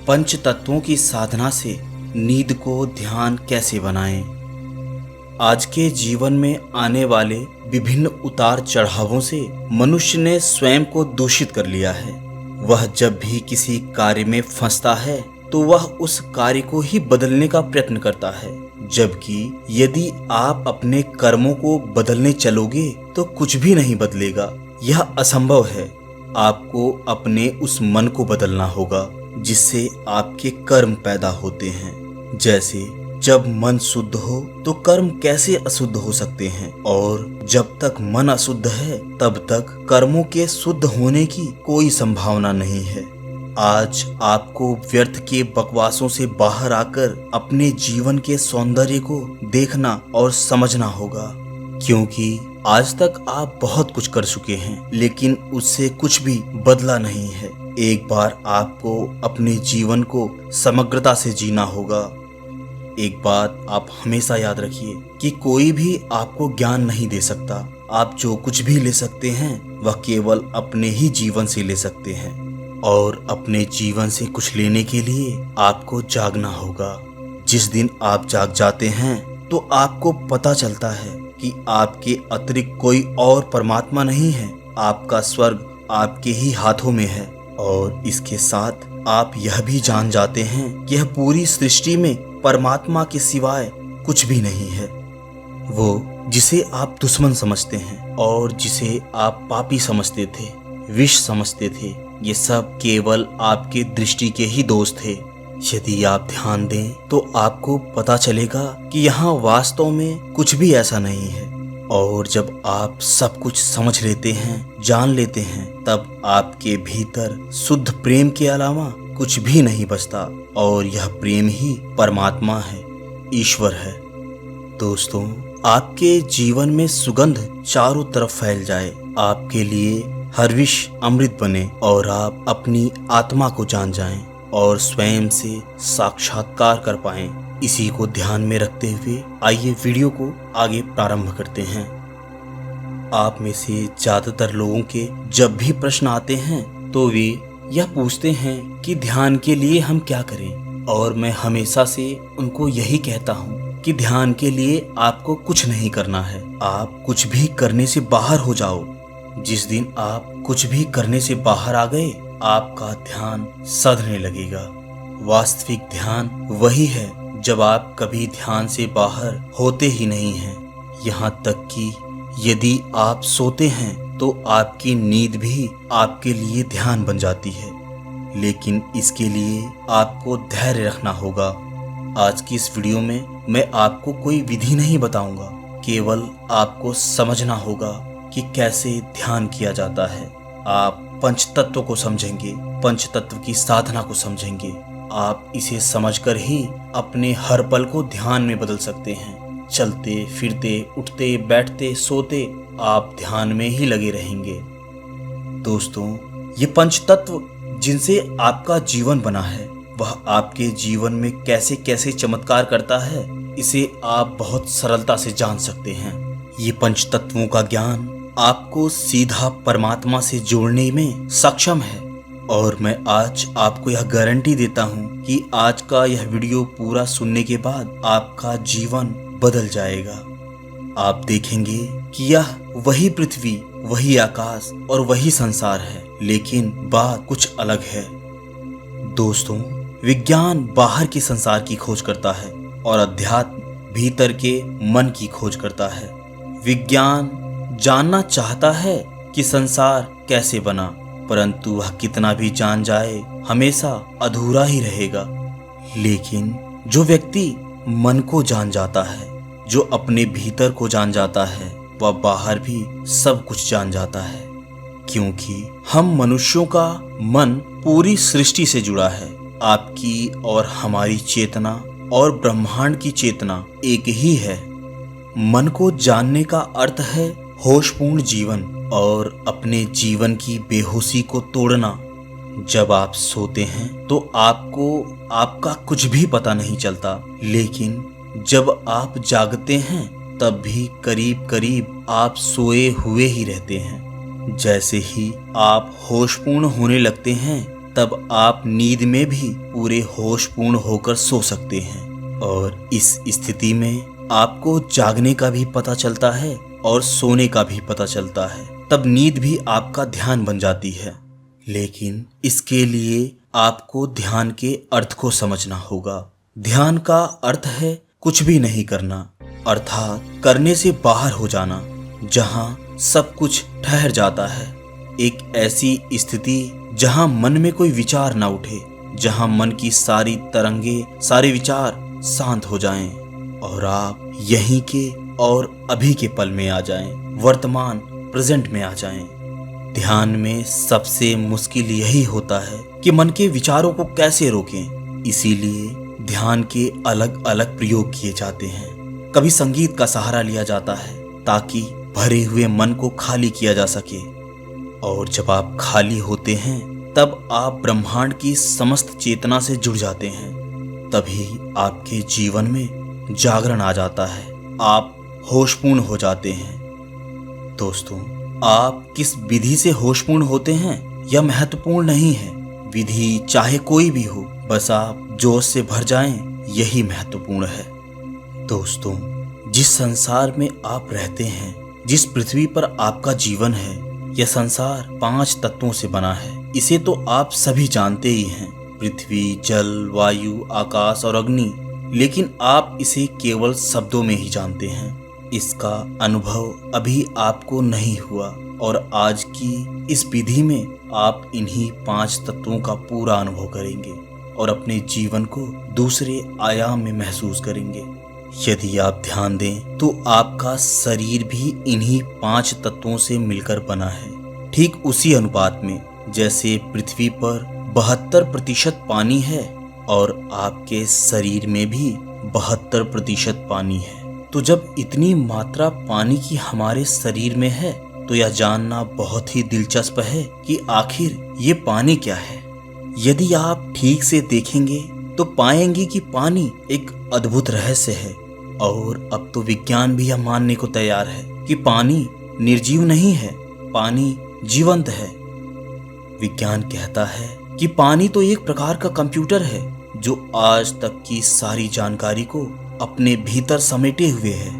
पंच तत्वों की साधना से नींद को ध्यान कैसे बनाएं। आज के जीवन में आने वाले विभिन्न उतार चढ़ावों से मनुष्य ने स्वयं को दूषित कर लिया है। वह जब भी किसी कार्य में फंसता है तो वह उस कार्य को ही बदलने का प्रयत्न करता है, जबकि यदि आप अपने कर्मों को बदलने चलोगे तो कुछ भी नहीं बदलेगा। यह असंभव है। आपको अपने उस मन को बदलना होगा जिससे आपके कर्म पैदा होते हैं। जैसे जब मन शुद्ध हो तो कर्म कैसे अशुद्ध हो सकते हैं, और जब तक मन अशुद्ध है तब तक कर्मों के शुद्ध होने की कोई संभावना नहीं है। आज आपको व्यर्थ के बकवासों से बाहर आकर अपने जीवन के सौंदर्य को देखना और समझना होगा, क्योंकि आज तक आप बहुत कुछ कर चुके हैं लेकिन उससे कुछ भी बदला नहीं है। एक बार आपको अपने जीवन को समग्रता से जीना होगा। एक बात आप हमेशा याद रखिए कि कोई भी आपको ज्ञान नहीं दे सकता। आप जो कुछ भी ले सकते हैं वह केवल अपने ही जीवन से ले सकते हैं, और अपने जीवन से कुछ लेने के लिए आपको जागना होगा। जिस दिन आप जाग जाते हैं तो आपको पता चलता है कि आपके अतिरिक्त कोई और परमात्मा नहीं है। आपका स्वर्ग आपके ही हाथों में है, और इसके साथ आप यह भी जान जाते हैं कि यह पूरी सृष्टि में परमात्मा के सिवाय कुछ भी नहीं है। वो जिसे आप दुश्मन समझते हैं और जिसे आप पापी समझते थे, विष समझते थे, ये सब केवल आपके दृष्टि के ही दोष थे। यदि आप ध्यान दें तो आपको पता चलेगा कि यहाँ वास्तव में कुछ भी ऐसा नहीं है। और जब आप सब कुछ समझ लेते हैं, जान लेते हैं, तब आपके भीतर शुद्ध प्रेम के अलावा कुछ भी नहीं बचता, और यह प्रेम ही परमात्मा है, ईश्वर है। दोस्तों, आपके जीवन में सुगंध चारों तरफ फैल जाए, आपके लिए हर विष अमृत बने, और आप अपनी आत्मा को जान जाएं और स्वयं से साक्षात्कार कर पाएं। इसी को ध्यान में रखते हुए आइए वीडियो को आगे प्रारंभ करते हैं। आप में से ज्यादातर लोगों के जब भी प्रश्न आते हैं तो वे यह पूछते हैं कि ध्यान के लिए हम क्या करें, और मैं हमेशा से उनको यही कहता हूँ कि ध्यान के लिए आपको कुछ नहीं करना है। आप कुछ भी करने से बाहर हो जाओ। जिस दिन आप कुछ भी करने से बाहर आ गए, आपका ध्यान सधने लगेगा। वास्तविक ध्यान वही है जब आप कभी ध्यान से बाहर होते ही नहीं हैं। यहाँ तक कि यदि आप सोते हैं तो आपकी नींद भी आपके लिए ध्यान बन जाती है, लेकिन इसके लिए आपको धैर्य रखना होगा। आज की इस वीडियो में मैं आपको कोई विधि नहीं बताऊंगा, केवल आपको समझना होगा कि कैसे ध्यान किया जाता है। आप पंच तत्व को समझेंगे, पंच तत्व की साधना को समझेंगे। आप इसे समझकर ही अपने हर पल को ध्यान में बदल सकते हैं। चलते फिरते, उठते बैठते, सोते, आप ध्यान में ही लगे रहेंगे। दोस्तों, ये पंच तत्व जिनसे आपका जीवन बना है, वह आपके जीवन में कैसे कैसे चमत्कार करता है, इसे आप बहुत सरलता से जान सकते हैं। ये पंच तत्वों का ज्ञान आपको सीधा परमात्मा से जोड़ने में सक्षम है, और मैं आज आपको यह गारंटी देता हूँ कि आज का यह वीडियो पूरा सुनने के बाद आपका जीवन बदल जाएगा। आप देखेंगे कि यह वही पृथ्वी, वही आकाश और वही संसार है, लेकिन बात कुछ अलग है। दोस्तों, विज्ञान बाहर के संसार की खोज करता है और अध्यात्म भीतर के मन की खोज करता है। विज्ञान जानना चाहता है कि संसार कैसे बना, परंतु वह कितना भी जान जाए हमेशा अधूरा ही रहेगा। लेकिन जो व्यक्ति मन को जान जाता है, जो अपने भीतर को जान जाता है, वह बाहर भी सब कुछ जान जाता है, क्योंकि हम मनुष्यों का मन पूरी सृष्टि से जुड़ा है। आपकी और हमारी चेतना और ब्रह्मांड की चेतना एक ही है। मन को जानने का अर्थ है होशपूर्ण जीवन और अपने जीवन की बेहोशी को तोड़ना। जब आप सोते हैं तो आपको आपका कुछ भी पता नहीं चलता, लेकिन जब आप जागते हैं तब भी करीब करीब आप सोए हुए ही रहते हैं। जैसे ही आप होशपूर्ण होने लगते हैं तब आप नींद में भी पूरे होशपूर्ण होकर सो सकते हैं। और इस स्थिति में आपको जागने का भी पता चलता है और सोने का भी पता चलता है। तब नींद भी आपका ध्यान बन जाती है। लेकिन इसके लिए आपको ध्यान के अर्थ को समझना होगा। ध्यान का अर्थ है कुछ भी नहीं करना, अर्थात करने से बाहर हो जाना, जहां सब कुछ ठहर जाता है। एक ऐसी स्थिति जहां मन में कोई विचार ना उठे, जहां मन की सारी तरंगे, सारे विचार शांत हो जाएं और आप यहीं के और अभी के पल में आ जाएं, वर्तमान प्रेजेंट में आ जाएं। ध्यान में सबसे मुश्किल यही होता है कि मन के विचारों को कैसे रोकें। इसीलिए ध्यान के अलग अलग प्रयोग किए जाते हैं। कभी संगीत का सहारा लिया जाता है ताकि भरे हुए मन को खाली किया जा सके। और जब आप खाली होते हैं तब आप ब्रह्मांड की समस्त चेतना से जुड़ जाते हैं। तभी आपके जीवन में जागरण आ जाता है, आप होशपूर्ण हो जाते हैं। दोस्तों, आप किस विधि से होशपूर्ण होते हैं यह महत्वपूर्ण नहीं है। विधि चाहे कोई भी हो, बस आप जोश से भर जाएं, यही महत्वपूर्ण है। दोस्तों, जिस संसार में आप रहते हैं, जिस पृथ्वी पर आपका जीवन है, यह संसार 5 तत्वों से बना है। इसे तो आप सभी जानते ही हैं, पृथ्वी, जल, वायु, आकाश और अग्नि। लेकिन आप इसे केवल शब्दों में ही जानते हैं। इसका अनुभव अभी आपको नहीं हुआ और आज की इस विधि में आप इन्हीं 5 तत्वों का पूरा अनुभव करेंगे और अपने जीवन को दूसरे आयाम में महसूस करेंगे। यदि आप ध्यान दें तो आपका शरीर भी इन्हीं 5 तत्वों से मिलकर बना है। ठीक उसी अनुपात में जैसे पृथ्वी पर 72% पानी है और आपके शरीर में भी 72% पानी है। तो जब इतनी मात्रा पानी की हमारे शरीर में है तो यह जानना बहुत ही दिलचस्प है कि आखिर ये पानी क्या है। यदि आप ठीक से देखेंगे तो पाएंगे कि पानी एक अद्भुत रहस्य है। और अब तो विज्ञान भी यह मानने को तैयार है कि पानी निर्जीव नहीं है, पानी जीवंत है। विज्ञान कहता है कि पानी तो एक प्रकार का कंप्यूटर है जो आज तक की सारी जानकारी को अपने भीतर समेटे हुए है।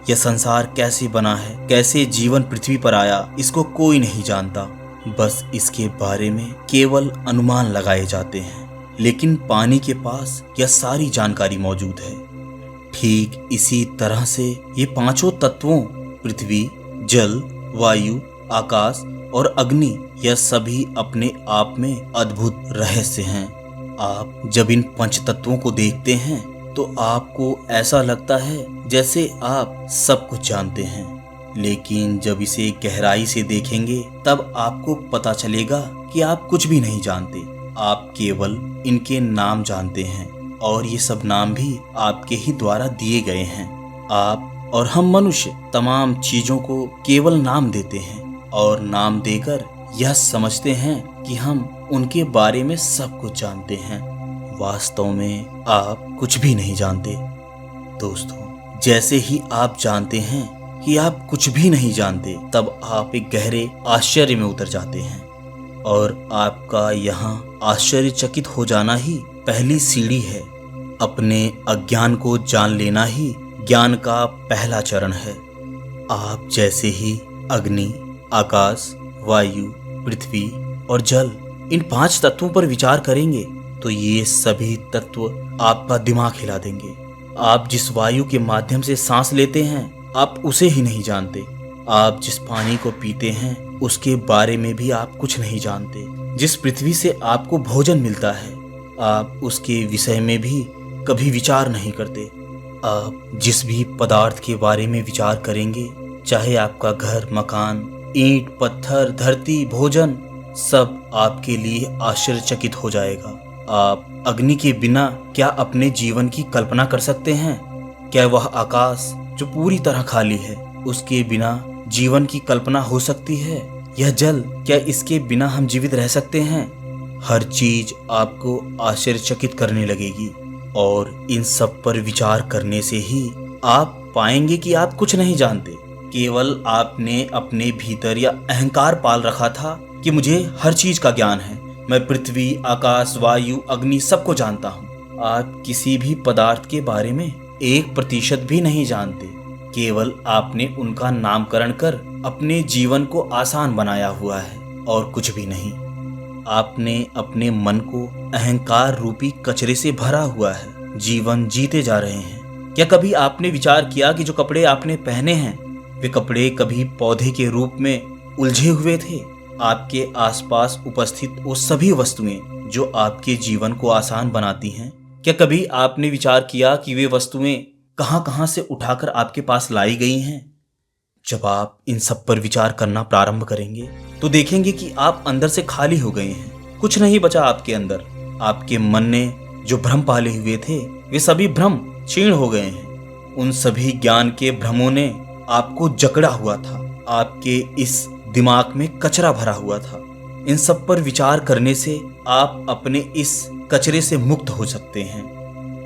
यह संसार कैसे बना है, कैसे जीवन पृथ्वी पर आया, इसको कोई नहीं जानता। बस इसके बारे में केवल अनुमान लगाए जाते हैं। लेकिन पानी के पास यह सारी जानकारी मौजूद है। ठीक इसी तरह से ये 5 तत्वों पृथ्वी, जल, वायु, आकाश और अग्नि, यह सभी अपने आप में अद्भुत रहस्य हैं। आप जब इन 5 तत्वों को देखते हैं तो आपको ऐसा लगता है जैसे आप सब कुछ जानते हैं। लेकिन जब इसे गहराई से देखेंगे तब आपको पता चलेगा कि आप कुछ भी नहीं जानते। आप केवल इनके नाम जानते हैं और ये सब नाम भी आपके ही द्वारा दिए गए हैं। आप और हम मनुष्य तमाम चीजों को केवल नाम देते हैं और नाम देकर यह समझते हैं कि हम उनके बारे में सब कुछ जानते हैं। वास्तव में आप कुछ भी नहीं जानते। दोस्तों, जैसे ही आप जानते हैं कि आप कुछ भी नहीं जानते, तब आप एक गहरे आश्चर्य में उतर जाते हैं और आपका यहाँ आश्चर्यचकित हो जाना ही पहली सीढ़ी है। अपने अज्ञान को जान लेना ही ज्ञान का पहला चरण है। आप जैसे ही अग्नि, आकाश, वायु, पृथ्वी और जल, इन 5 तत्वों पर विचार करेंगे तो ये सभी तत्व आपका दिमाग हिला देंगे। आप जिस वायु के माध्यम से सांस लेते हैं, आप उसे ही नहीं जानते। आप जिस पानी को पीते हैं, उसके बारे में भी आप कुछ नहीं जानते। जिस पृथ्वी से आपको भोजन मिलता है, आप उसके विषय में भी कभी विचार नहीं करते। आप जिस भी पदार्थ के बारे में विचार करेंगे, चाहे आपका घर, मकान, ईंट, पत्थर, धरती, भोजन, सब आपके लिए आश्चर्यचकित हो जाएगा। आप अग्नि के बिना क्या अपने जीवन की कल्पना कर सकते हैं? क्या वह आकाश जो पूरी तरह खाली है, उसके बिना जीवन की कल्पना हो सकती है? यह जल, क्या इसके बिना हम जीवित रह सकते हैं? हर चीज आपको आश्चर्यचकित करने लगेगी और इन सब पर विचार करने से ही आप पाएंगे कि आप कुछ नहीं जानते। केवल आपने अपने भीतर या अहंकार पाल रखा था कि मुझे हर चीज का ज्ञान है, मैं पृथ्वी, आकाश, वायु, अग्नि सबको जानता हूँ। आप किसी भी पदार्थ के बारे में 1% भी नहीं जानते। केवल आपने उनका नामकरण कर अपने जीवन को आसान बनाया हुआ है और कुछ भी नहीं। आपने अपने मन को अहंकार रूपी कचरे से भरा हुआ है। जीवन जीते जा रहे हैं। क्या कभी आपने विचार किया कि जो कपड़े आपने पहने हैं वे कपड़े कभी पौधे के रूप में उलझे हुए थे? आपके आसपास उपस्थित वो सभी वस्तुएं जो आपके जीवन को आसान बनाती हैं, क्या कभी आपने विचार किया कि वे वस्तुएं कहां से उठाकर आपके पास लाई गई हैं? जब आप इन सब पर विचार करना प्रारंभ करेंगे तो देखेंगे कि आप अंदर से खाली हो गए हैं। कुछ नहीं बचा आपके अंदर। आपके मन ने जो भ्रम पाले हुए थे वे सभी भ्रम क्षीण हो गए हैं। उन सभी ज्ञान के भ्रमों ने आपको जकड़ा हुआ था। आपके इस दिमाग में कचरा भरा हुआ था। इन सब पर विचार करने से आप अपने इस कचरे से मुक्त हो सकते हैं।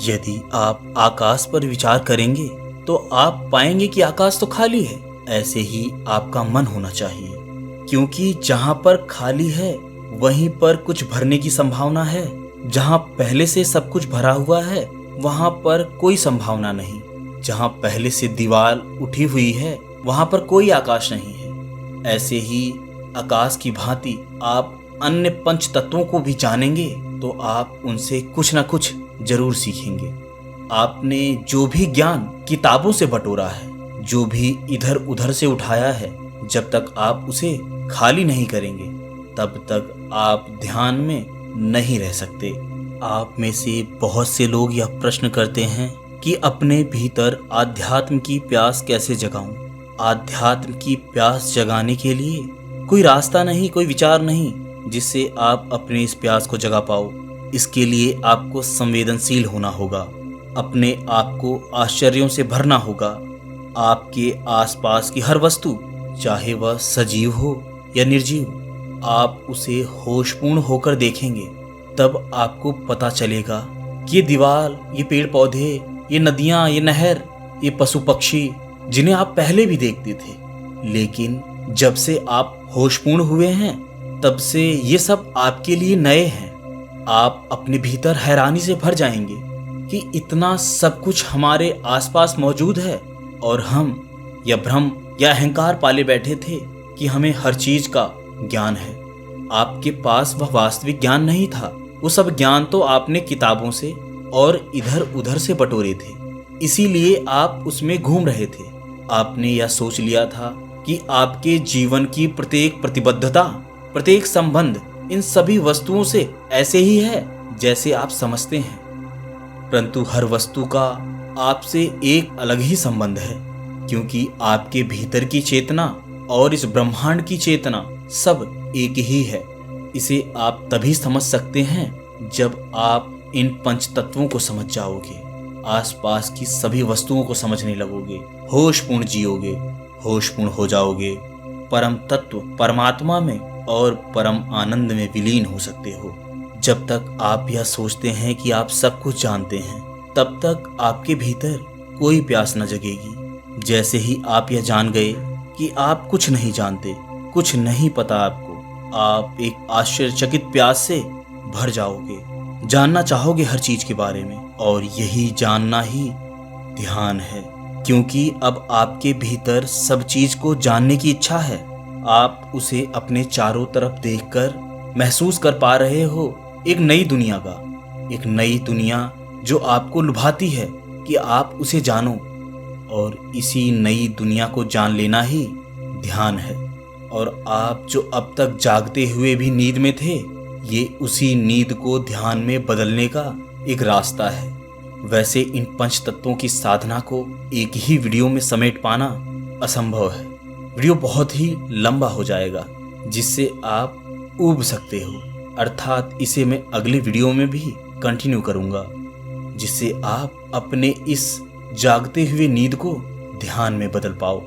यदि आप आकाश पर विचार करेंगे तो आप पाएंगे कि आकाश तो खाली है। ऐसे ही आपका मन होना चाहिए, क्योंकि जहां पर खाली है वहीं पर कुछ भरने की संभावना है। जहां पहले से सब कुछ भरा हुआ है वहां पर कोई संभावना नहीं। जहां पहले से दीवार उठी हुई है वहां पर कोई आकाश नहीं है। ऐसे ही आकाश की भांति आप अन्य पंच तत्वों को भी जानेंगे तो आप उनसे कुछ न कुछ जरूर सीखेंगे। आपने जो भी ज्ञान किताबों से बटोरा है, जो भी इधर उधर से उठाया है, जब तक आप उसे खाली नहीं करेंगे तब तक आप ध्यान में नहीं रह सकते। आप में से बहुत से लोग यह प्रश्न करते हैं कि अपने भीतर आध्यात्म की प्यास कैसे जगाऊं? आध्यात्म की प्यास जगाने के लिए कोई रास्ता नहीं, कोई विचार नहीं जिससे आप अपने इस प्यास को जगा पाओ। इसके लिए आपको संवेदनशील होना होगा। अपने आप को आश्चर्यों से भरना होगा। आपके आसपास की हर वस्तु, चाहे वह सजीव हो या निर्जीव, आप उसे होशपूर्ण होकर देखेंगे। तब आपको पता चलेगा कि ये दीवार, ये पेड़ पौधे, ये नदियाँ, ये नहर, ये पशु पक्षी जिन्हें आप पहले भी देखते थे, लेकिन जब से आप होशपूर्ण हुए हैं तब से ये सब आपके लिए नए हैं। आप अपने भीतर हैरानी से भर जाएंगे कि इतना सब कुछ हमारे आसपास मौजूद है और हम या भ्रम या अहंकार पाले बैठे थे कि हमें हर चीज का ज्ञान है। आपके पास वह वास्तविक ज्ञान नहीं था। वो सब ज्ञान तो आपने किताबों से और इधर उधर से बटोरे थे, इसीलिए आप उसमें घूम रहे थे। आपने यह सोच लिया था कि आपके जीवन की प्रत्येक प्रतिबद्धता, प्रत्येक संबंध इन सभी वस्तुओं से ऐसे ही है जैसे आप समझते हैं, परंतु हर वस्तु का आपसे एक अलग ही संबंध है, क्योंकि आपके भीतर की चेतना और इस ब्रह्मांड की चेतना सब एक ही है। इसे आप तभी समझ सकते हैं जब आप इन पंच तत्वों को समझ जाओगे, आसपास की सभी वस्तुओं को समझने लगोगे, होशपूर्ण जियोगे, होशपूर्ण हो जाओगे, परम तत्व परमात्मा में और परम आनंद में विलीन हो सकते हो। जब तक आप यह सोचते हैं कि आप सब कुछ जानते हैं, तब तक आपके भीतर कोई प्यास न जगेगी। जैसे ही आप यह जान गए कि आप कुछ नहीं जानते, कुछ नहीं पता आपको, आप एक आश्चर्यचकित प्यास से भर जाओगे, जानना चाहोगे हर चीज के बारे में, और यही जानना ही ध्यान है। क्योंकि अब आपके भीतर सब चीज को जानने की इच्छा है। आप उसे अपने चारों तरफ देखकर महसूस कर पा रहे हो, एक नई दुनिया का, एक नई दुनिया जो आपको लुभाती है कि आप उसे जानो, और इसी नई दुनिया को जान लेना ही ध्यान है। और आप जो अब तक जागते हुए भी नींद में थे, ये उसी नींद को ध्यान में बदलने का एक रास्ता है। वैसे इन पंच तत्वों की साधना को एक ही वीडियो में समेट पाना असंभव है। वीडियो बहुत ही लंबा हो जाएगा जिससे आप ऊब सकते हो, अर्थात इसे मैं अगले वीडियो में भी कंटिन्यू करूंगा, जिससे आप अपने इस जागते हुए नींद को ध्यान में बदल पाओ।